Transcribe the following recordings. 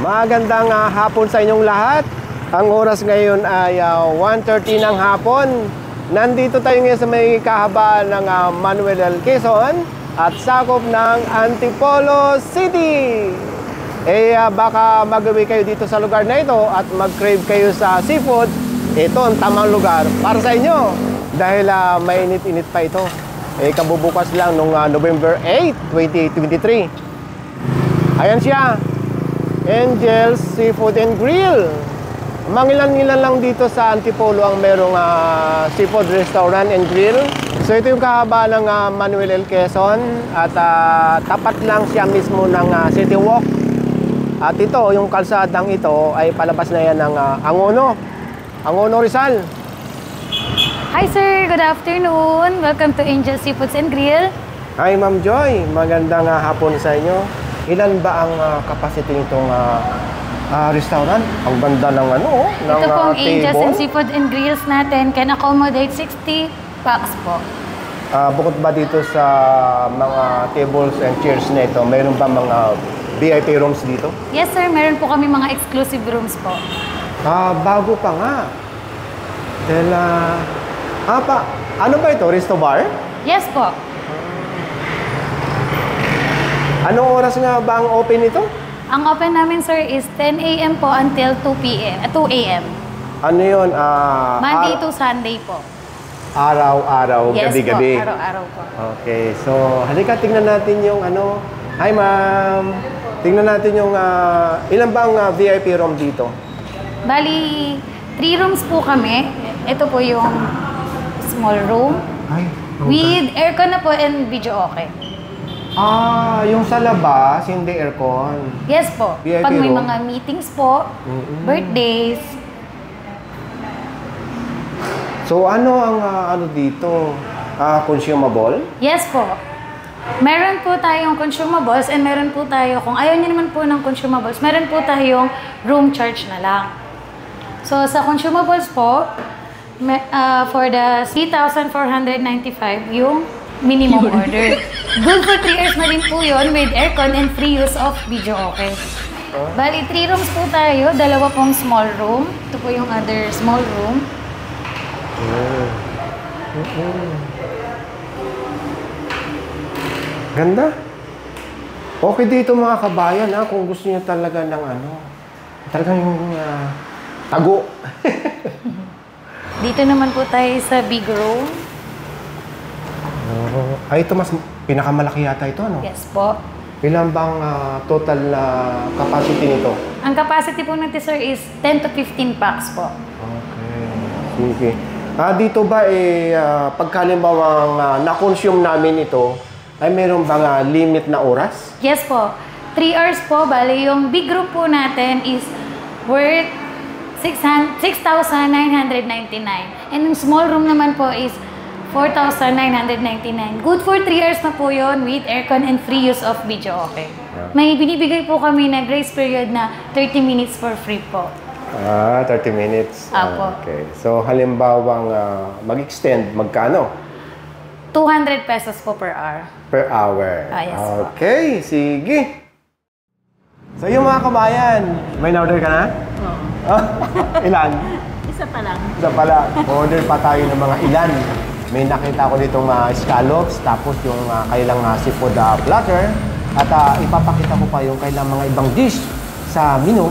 Magandang hapon sa inyong lahat. Ang oras ngayon ay 1:30 ng hapon. Nandito tayo ngayon sa may kahabaan ng Manuel L. Quezon at sakop ng Antipolo City. Baka mag-uwi kayo dito sa lugar na ito at mag-crave kayo sa seafood. Ito ang tamang lugar para sa inyo dahil mainit-init pa ito. Kabubukas lang nung November 8, 2023. Ayan siya, Angel's Seafood and Grill. Mangilan-ngilan lang dito sa Antipolo ang merong seafood restaurant and grill. So ito yung kahaba ng Manuel L. Quezon at tapat lang siya mismo ng City Walk. At ito, yung kalsadang ito ay palabas na yan ng Angono Rizal. Hi sir, good afternoon. Welcome to Angel's Seafoods and Grill. Hi Ma'am Joy, magandang hapon sa inyo. Ilan ba ang capacity nitong restaurant? Ang ganda ng ng ito pong Angel's table. and Seafood and Grills natin can accommodate 60 packs po. Bukod ba dito sa mga tables and chairs na ito, mayroon ba mga VIP rooms dito? Yes sir, meron po kami mga exclusive rooms po. Bago pa nga. Dahil, ano ba ito? Resto bar? Yes po. Anong oras nga ba ang open ito? Ang open namin sir is 10 a.m. po until 2 a.m. Ano yun? Monday to Sunday po. Araw-araw, Yes gabi-gabi? po, araw-araw po. Okay, so halika tingnan natin yung Hi ma'am! Tingnan natin yung ilan ba ang VIP room dito? Bali, 3 rooms po kami. Ito po yung small room. Ay, With aircon na po and video okay. yung sa labas, hindi aircon. Yes po. VIP Pag may room? mga meetings po, birthdays. So ano ang dito? Consumable? Yes po. Meron po tayong consumables and meron po tayo, kung ayaw niyo naman po ng consumables, meron po tayong room charge na lang. So sa consumables po, for the 3,495 yung minimum order. Good for 3 years na rin po yun with aircon and free use of video okay. Bali, 3 rooms po tayo. 2 pong small room. Ito po yung other small room. Ganda. Okay dito mga kabayan kung gusto niyo talaga ng talagang yung tago. Dito naman po tayo sa big room. Ito mas pinakamalaki yata ito, ano? Yes po. Ilan bang total capacity nito? Ang capacity po natin, sir, is 10 to 15 packs po. Okay. Sige. Dito ba pagkalimbawang na-consume namin ito, ay meron bang limit na oras? Yes po. 3 hours po. Bali, yung big room po natin is worth 6,999. And yung small room naman po is 4,999. Good for 3 hours na po yun with aircon and free use of video okay. Yeah. May binibigay po kami na grace period na 30 minutes for free po. 30 minutes. Apo. Okay. So, halimbawang mag-extend, magkano? 200 pesos po per hour. Per hour. Yes po. Okay, sige. So, yung mga kabayan, may na-order ka na? Oo. Ilan? Isa pa lang. Isa pala. Order pa tayo ng mga ilan. May nakita ko ditong scallops, tapos yung kailang seafood platter. At ipapakita ko pa yung kailang mga ibang dish sa menu.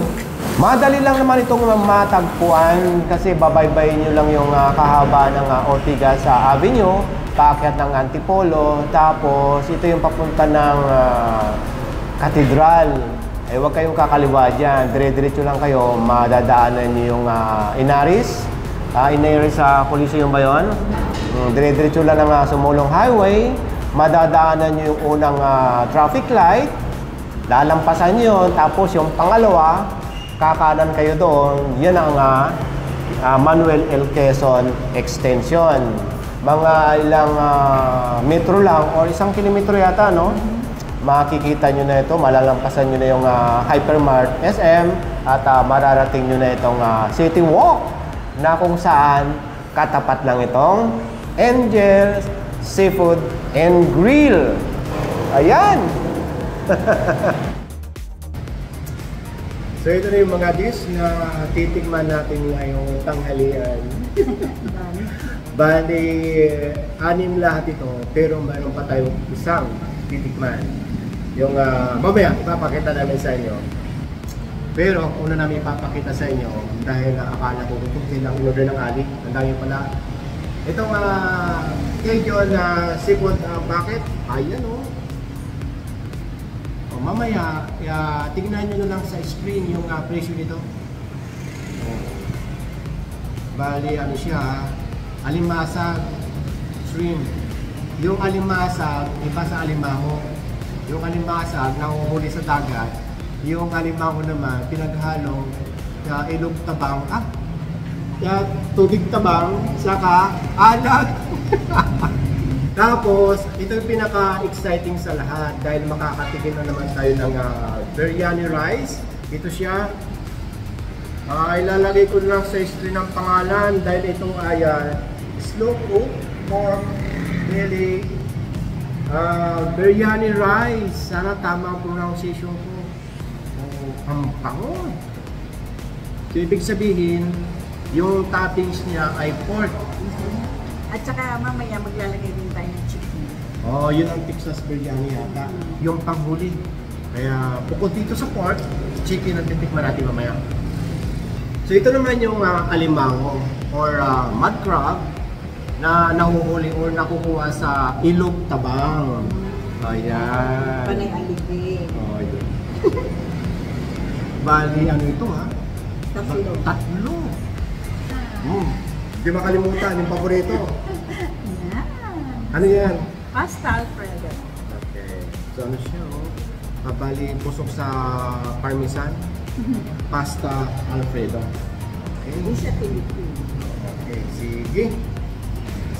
Madali lang naman itong matagpuan kasi babaybay nyo lang yung kahaba ng Ortigas Avenue, paakyat ng Antipolo, tapos ito yung papunta ng Cathedral. Huwag kayong kakaliwa dyan. Dire-diretso lang kayo. Madadaanan nyo yung Inaris. Inaris sa Coliseum ba yun? Dire-diretso lang ng Sumulong Highway. Madadaanan nyo yung unang traffic light. Lalampasan nyo yun. Tapos yung pangalawa, kakanan kayo doon. Yan ang Manuel L. Quezon Extension. Mga ilang metro lang o 1 kilometro yata, no? Makikita nyo na ito, malalampasan nyo na yung Hypermart SM at mararating nyo na itong City Walk na kung saan katapat lang itong Angel's Seafood and Grill. So ito na yung mga dish na titikman natin ngayong tanghalian. Bali, 6 lahat ito, pero mayroon pa tayong isang titikman. Yung mamaya, ipapakita namin sa inyo. Pero una namin ipapakita sa inyo, dahil akala ko kung silang in-order ng Ali, ang dami pala. Itong Cajun seafood bucket, ayan o. Mamaya, tignan nyo na lang sa screen yung presyo nito. Bali, ano siya, alimasag, shrimp. Yung alimasag, iba sa alimango. Yung alimasag, nanguhuli sa dagat. Yung alimango naman, pinaghalong ilog tabang, tubig tabang, saka alat. Tapos, ito yung pinaka-exciting sa lahat dahil makakatikim na naman tayo ng biryani rice. Ito siya. Ilalagay ko lang sa screen ng pangalan dahil ito ay slow cook pork belly biryani rice. Sana tama ang pronunciation ko. Ang pango. So, ibig sabihin, yung toppings niya ay pork. At saka mamaya maglalagay din tayo ng chicken. Oh, yun ang Texas biryani yata. Yung panghuli. Kaya bukod dito sa pork, chicken ang titikman natin mamaya. So ito naman yung alimango or mud crab na nahuhuli or nakukuha sa ilog tabang. Ayan. Panay alipin. Oh, yun. Bali, ano ito ha? Tatlo. Hindi makalimutan, yung paborito. Ano yan? Pasta Alfredo. Okay. So ano siya, oh? Bali, pusok sa parmesan. Pasta Alfredo. Okay. Hindi siya Pilipino. Okay, sige.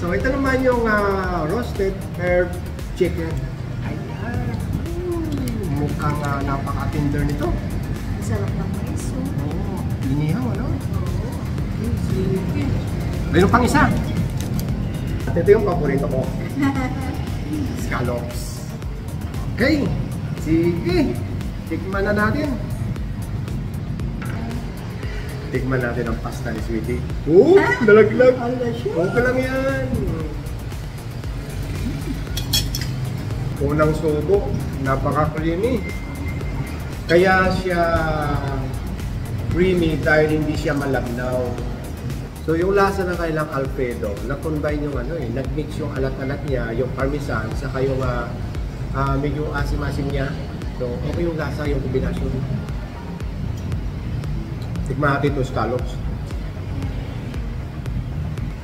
So ito naman yung roasted herb chicken. Ayan. Mukhang napaka-tender nito. Sarap ng mais. Oo. Inihaw, ano? Sige. Mayroon pang isa. At ito yung paborito ko. Scallops. Okay. Sige. Tikman na natin. Tikman natin ang pasta ni Sweetie. Oh, nalaglag. Okay lang yan. Unang subo. Napaka-creamy. Kaya siya creamy dahil hindi siya malabnaw. So yung lasa ng kailang Alfredo, na-combine yung nag-mix yung alat-alat niya, yung parmesan, saka yung medyo asim-asim niya. So okay yung lasa, yung kombinasyon. Tikman natin ito, scallops.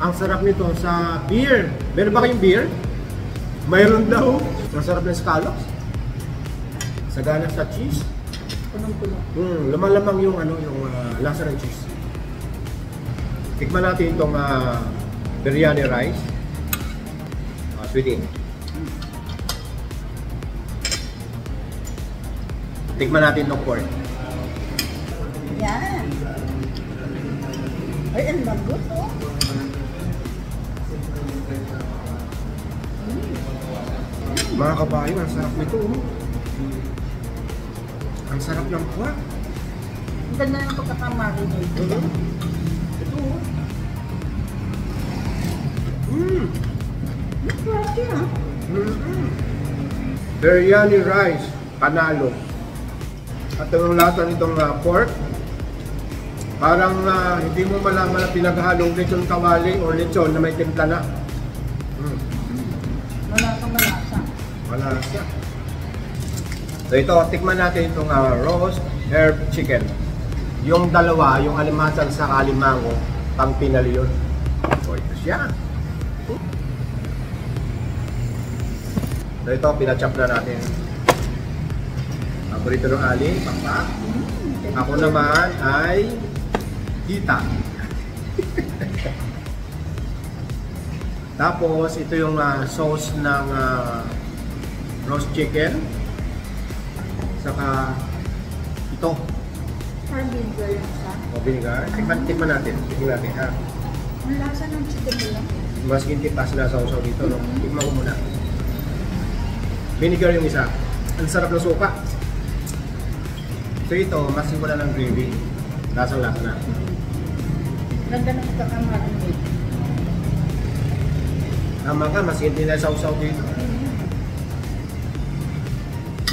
Ang sarap nito sa beer. Meron ba kayong beer? Mayroon daw. Ang sarap ng scallops. Sagana sa cheese. Punong-puno. Lamang-lamang yung yung lasa ng cheese. Tikman natin itong biryani rice. Sweetie. Tikman natin itong pork. Yan. Ay, ang lambot, oh. Mga kabayo, ang sarap nito. Ang sarap ng pork. Ang ganda ng pagkakamarinate. Ito. Masarap yan, ah. Biryani rice, panalo. At ang lasa nitong pork, parang hindi mo malaman na pinaghalong lechon kawali or lechon na may timpla na. Malasa. Malasa. So ito, tikman natin itong roast herb chicken. Yung dalawa, yung alimasag sa alimango, pang pinali yun. So ito siya. So ito, pinachop na natin. Paborito ng Ali, pakpak. Ako naman ay hita. Tapos, ito yung sauce ng roast chicken. Saka ito. Parang vinegar yung isa. O vinegar. Tikman natin. Tikman natin ha. Ang lasa ng chicken nila. Mas kintipas na sausaw dito. No? Tikman ko muna. Vinegar yung isa. Ang sarap ng suka. So ito, mas simula ng gravy. Lasang-lasa na. Ganda ng pagkakamalan mo. Tama ka, mas hindi na sausaw dito.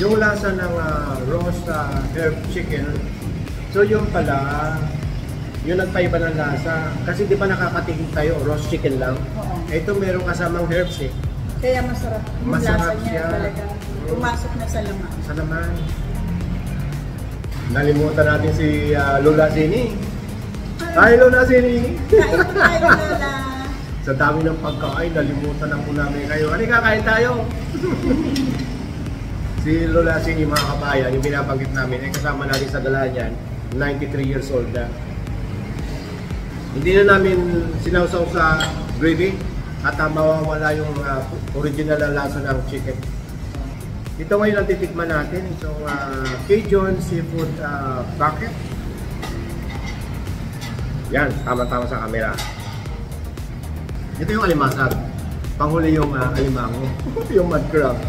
Yung lasa ng roast herb chicken, so yung pala, yung nagpaiba ng lasa. Kasi di ba nakakatingin tayo, roast chicken lang? Oo. Ito merong kasamang herbs eh. Kaya masarap. Yung Masarap lasa niya siya. talaga. Pumasok na sa laman. Sa naman. Nalimutan natin si Lola Sini. Hi Lola Sini! Kain po tayo, Lola. Sa dami ng pagkain, nalimutan na po namin kayo. Ano kakain tayo? Si Lola Sini, mga kabayan, yung binabanggit namin, ay kasama natin sa dalahan yan, 93 years old na. Hindi na namin sinawsaw sa gravy at mawawala yung original na lasa ng chicken. Ito ngayon ang titikman natin. So, Cajun Seafood Bucket. Yan, tama-tama sa camera. Ito yung alimasag. Panghuli yung alimango. Yung mud crab.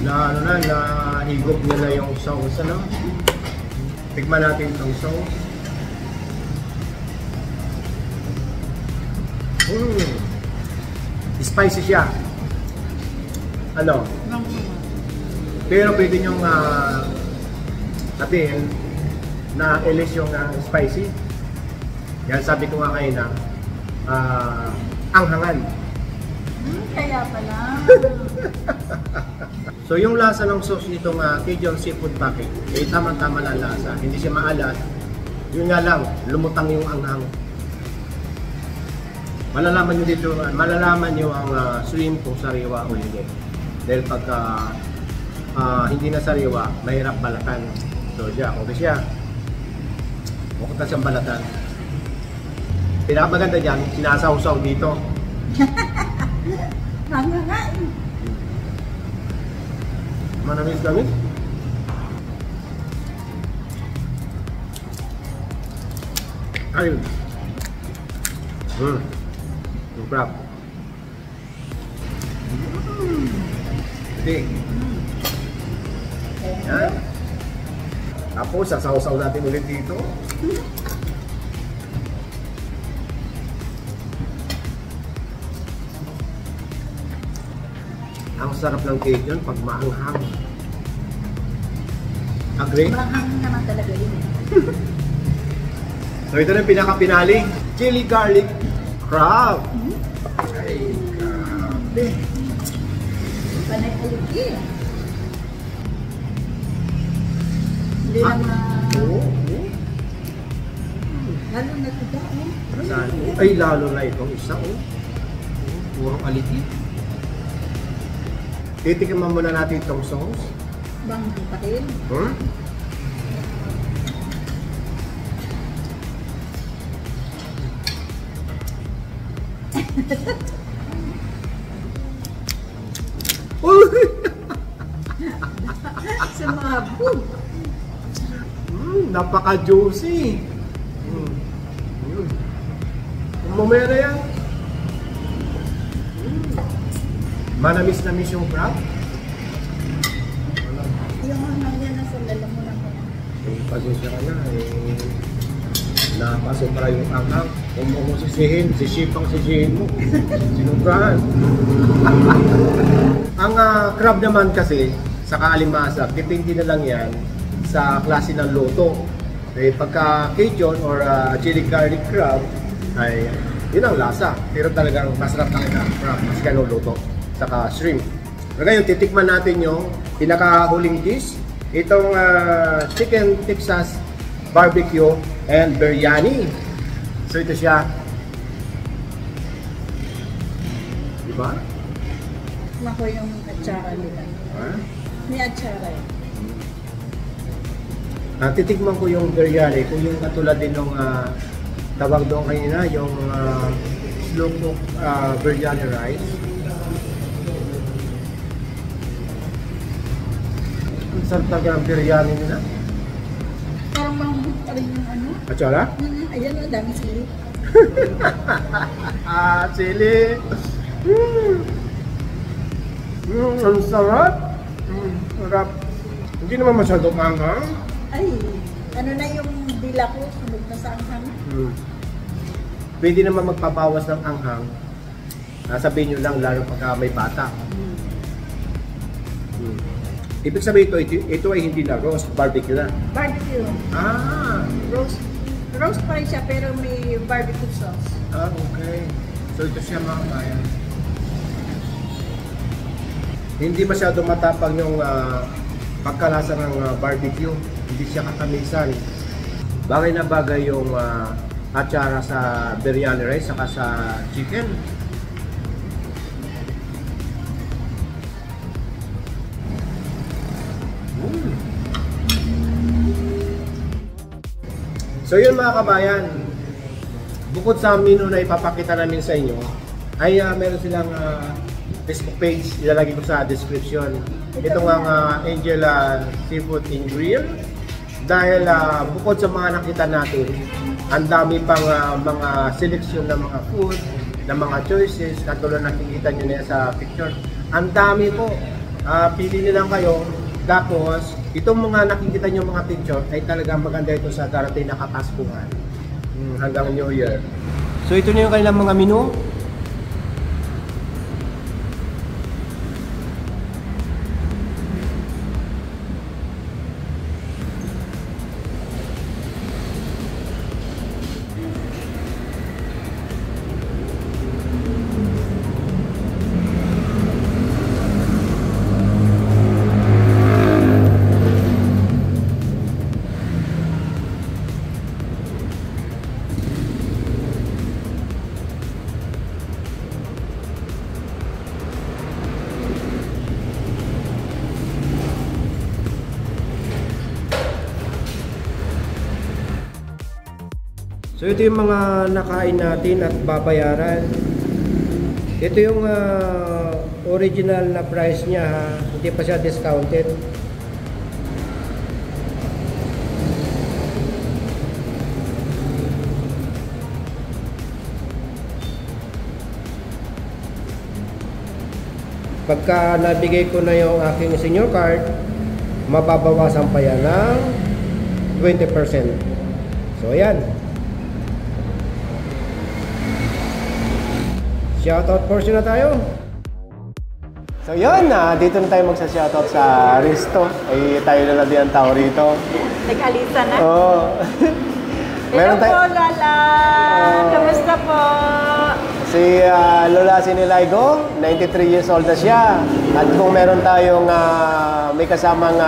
Na higop nila yung sauce, ano? Tikman natin itong sauce. Spicy siya. Ano? Pero pwede nyong sabihin na ilis yung spicy. Yan sabi ko nga kayo na anghangan. Kaya pala. So yung lasa ng sauce nitong Cajun Seafood Bucket, eh tama-tama na lasa. Hindi siya maalat. Yun nga lang, lumutang yung anghang. Malalaman nyo dito, malalaman nyo ang shrimp kung sariwa o hindi. Dahil pagka hindi na sariwa, mahirap balatan. So siya, okay siya. Bukod na siyang balatan. Pinakamaganda dyan, sinasawsaw dito. Nangangain. Manamis-namis. Ayun. Yung crab. Hindi. Yan. Tapos, sasaw-saw natin ulit dito. Ang sarap ng Cajun pag maanghang. Agree? Mahang naman talaga yun. So ito na yung pinaka-pinali. Chili garlic crab. Ay, grabe. Panay aligi. Hindi naman. Oo. Lalo na ito daw. Saan? Ay, lalo na itong isa. Purong aligi. Titikman muna natin itong sauce. Bang patin. Sumabog. Napaka-juicy. Mamaya na yan. Manamis-namis yung crab. Yung hanggang yan nasa lalamunan ko. Pasensya ka na. Napasobra yung anghang. Kung mo sisihin, sisipang sisihin mo. Sinubrahan. Ang crab naman kasi, sa kaalimasag, depende na lang yan sa klase ng luto. Pagka Cajun or chili garlic crab, ay yun ang lasa. Pero talagang masarap talaga ang crab, mas ganun luto. Saka shrimp. Ngayon, titikman natin yung pinakahuling dish. Itong chicken Texas barbecue and biryani. So ito siya. Diba? Nako yung atsara nila. May atsara eh. Titikman ko yung biryani. Kung yung katulad din ng tawag doon kanina, yung slow cook biryani rice. Ang sarap talaga ng biryani nila. Parang manghut pa rin yung ano. Atsara? Ayan o, dami sili. Chili. Ang sarap. Sarap. Hindi naman masyadong anghang. Ay, Ano na yung dila ko, sunog na sa anghang. Pwede naman magpabawas ng anghang. Sabihin nyo lang, lalo pagka may bata. Ibig sabihin ito ay hindi na roast, barbecue na. Barbecue. Roast pa rin siya pero may barbecue sauce. Okay. So ito siya mga kabayan. Hindi masyado matapang yung pagkalasa ng barbecue. Hindi siya katamisan. Bagay na bagay yung atsara sa biryani rice saka sa chicken. So yun mga kabayan, bukod sa menu na ipapakita namin sa inyo, ay meron silang Facebook page, ilalagay ko sa description. Ito nga Angel Seafood and Grill. Dahil bukod sa mga nakita natin, ang dami pang mga seleksyon ng mga food, ng mga choices, katulad nakikita nyo na sa picture. Ang dami po, pili nyo lang kayo. Tapos, itong mga nakikita nyo mga picture ay talagang maganda ito sa darating na Kapaskuhan hanggang New Year. So ito na yung kanilang mga menu. So ito yung mga nakain natin at babayaran. Ito yung original na price niya ha. Hindi pa siya discounted. Pagka nabigay ko na yung aking senior card, mababawasan pa yan ng 20%. So ayan. Shoutout portion na tayo. So yun, dito na tayo magsa-shoutout sa Risto. Ay tayo na lang din ang tao rito. Nag-alisa na? Oo. Hello po, Lola! Kamusta po? Si Lola Sinilaigo, 93 years old na siya. At kung meron tayong may kasamang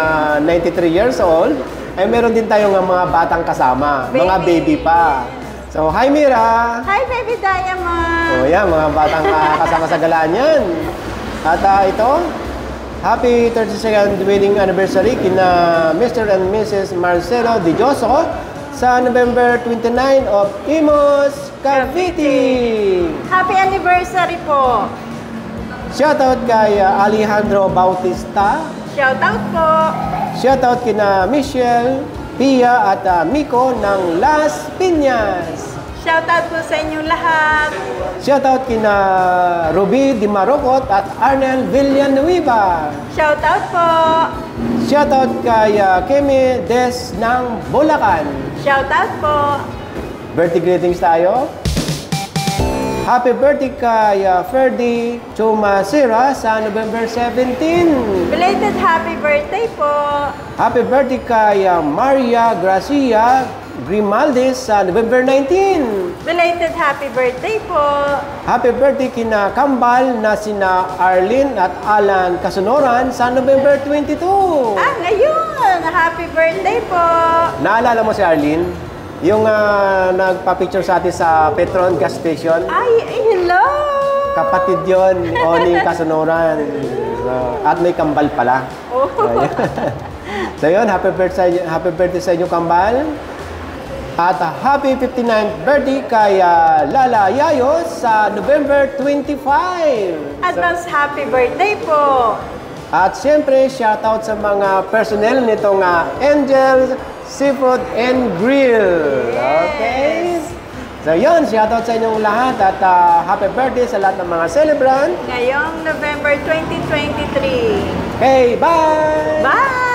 93 years old, ay meron din tayong mga batang kasama, mga baby pa. So, hi Mira! Hi, baby Diamond! O yan, mga batang kasama sa galaan yan. At ito, happy 32nd wedding anniversary kina Mr. and Mrs. Marcelo Di Joso sa November 29 of Imos, Cavite! Happy anniversary po! Shoutout kay Alejandro Bautista. Shoutout po! Shoutout kina Michelle, Pia at Miko ng Las Piñas. Shoutout po sa inyong lahat! Shoutout kina Ruby Di Marocot at Arnel Villanueva. Shoutout po! Shoutout kay Kemi Des ng Bulacan. Shoutout po! Birthday greetings tayo. Happy birthday kay Ferdy Chuma Sira sa November 17. Belated happy birthday po! Happy birthday kay Maria Gracia Grimaldes sa November 19. Belated happy birthday po! Happy birthday kina Kambal na sina Arlene at Alan Kasunoran sa November 22. Ngayon! Happy birthday po! Naalala mo si Arlene? Yung nagpa-picture sa atin sa Petron gas station. Ay, hello! Kapatid yon, Oning Kasunoran. So, at may Kambal pala. Oh. So yun, happy birthday sa inyo Kambal. At happy 59th birthday kay Lala Yayo sa November 25. Advance happy birthday po! At siyempre, shoutout sa mga personnel nitong Angel Seafood and Grill. Okay? So yun, shoutout sa inyong lahat at happy birthday sa lahat ng mga celebrant. Ngayong November 2023. Okay, bye! Bye!